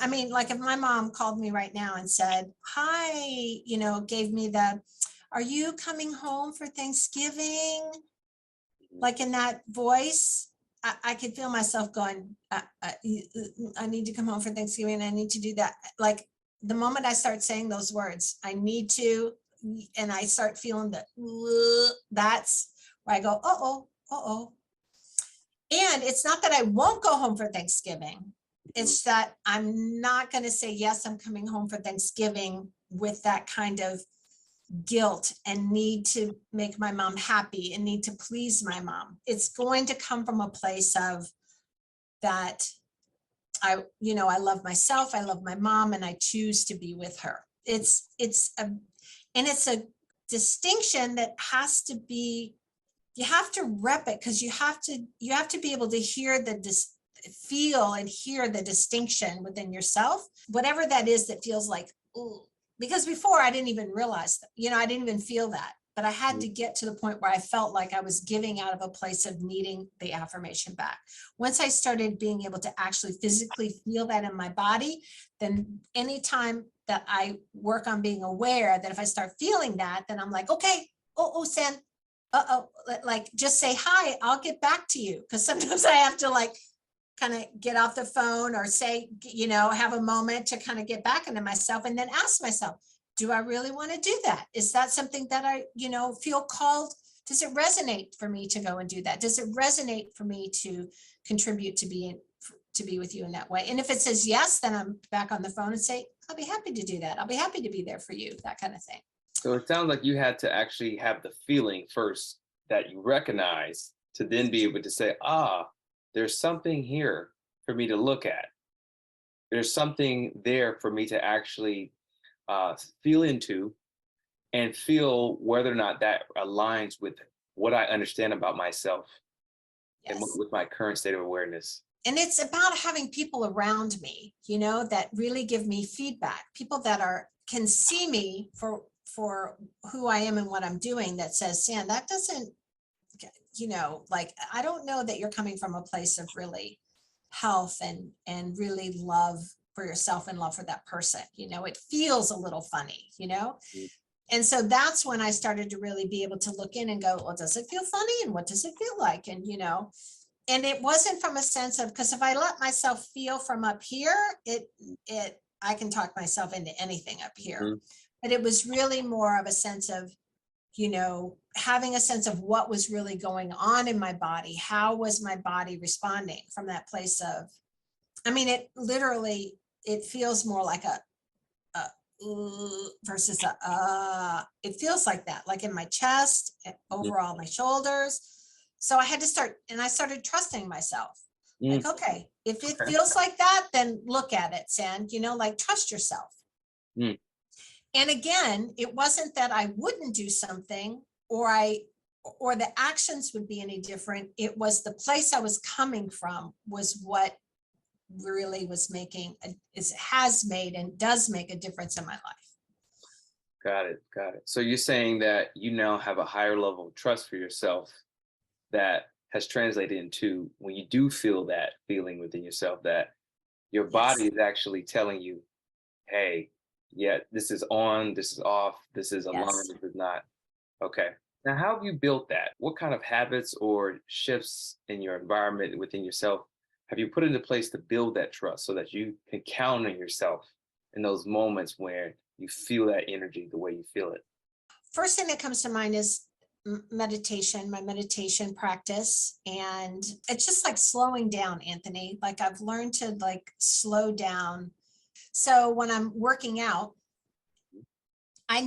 mean, like if my mom called me right now and said, hi, gave me are you coming home for Thanksgiving? Like in that voice, I could feel myself going, I need to come home for Thanksgiving. I need to do that. Like the moment I start saying those words, I need to, and I start feeling that's where I go, uh-oh. And it's not that I won't go home for Thanksgiving. It's that I'm not going to say, yes, I'm coming home for Thanksgiving with that kind of guilt and need to make my mom happy and need to please my mom. It's going to come from a place of that I love myself, I love my mom, and I choose to be with her. It's a distinction that has to be, you have to rep it, because you have to be able to hear feel and hear the distinction within yourself, whatever that is that feels like, ooh. Because before I didn't even realize that, I didn't even feel that, but I had to get to the point where I felt like I was giving out of a place of needing the affirmation back. Once I started being able to actually physically feel that in my body, then anytime that I work on being aware that if I start feeling that, then I'm like, okay, San, like just say hi, I'll get back to you. Because sometimes I have to like kind of get off the phone or say, have a moment to kind of get back into myself and then ask myself, do I really want to do that? Is that something that I, feel called? Does it resonate for me to go and do that? Does it resonate for me to contribute to be with you in that way? And if it says yes, then I'm back on the phone and say, I'll be happy to do that. I'll be happy to be there for you, that kind of thing. So it sounds like you had to actually have the feeling first that you recognize to then be able to say, there's something here for me to look at. There's something there for me to actually feel into and feel whether or not that aligns with what I understand about myself. Yes. And with my current state of awareness. And it's about having people around me, that really give me feedback, people that can see me for who I am and what I'm doing, that says, Sam, that doesn't, like, I don't know that you're coming from a place of really health and really love for yourself and love for that person. It feels a little funny, And so that's when I started to really be able to look in and go, well, does it feel funny? And what does it feel like? And, and it wasn't from a sense of, because if I let myself feel from up here, I can talk myself into anything up here. But it was really more of a sense of, having a sense of what was really going on in my body. How was my body responding from that place of, it literally, it feels more like a versus it feels like that, like in my chest, overall my shoulders. So I had to started trusting myself. Like, okay, if it feels like that, then look at it, San, like trust yourself. And again, it wasn't that I wouldn't do something or the actions would be any different. It was the place I was coming from was what really was has made and does make a difference in my life. Got it. So you're saying that you now have a higher level of trust for yourself that has translated into, when you do feel that feeling within yourself, that your body is actually telling you, hey, yeah, this is on, this is off, this is aligned, this is not. Okay. Now, how have you built that? What kind of habits or shifts in your environment within yourself have you put into place to build that trust so that you can count on yourself in those moments where you feel that energy the way you feel it? First thing that comes to mind is meditation, my meditation practice. And it's just like slowing down, Anthony. Like I've learned to like slow down. So when I'm working out, I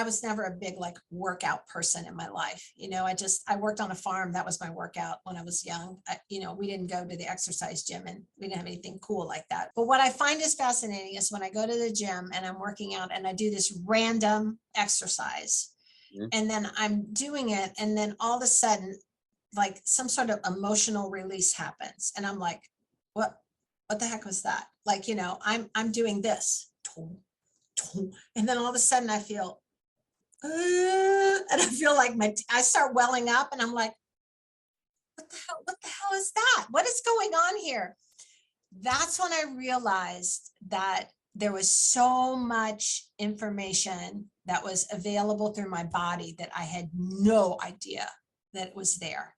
was never a big like workout person in my life. I worked on a farm. That was my workout when I was young. We didn't go to the exercise gym and we didn't have anything cool like that. But what I find is fascinating is when I go to the gym and I'm working out and I do this random exercise and then I'm doing it. And then all of a sudden, like some sort of emotional release happens. And I'm like, what the heck was that? Like, I'm doing this. And then all of a sudden I feel, and I feel like I start welling up and I'm like, what the hell is that? What is going on here? that's when I realized that there was so much information that was available through my body that I had no idea that it was there.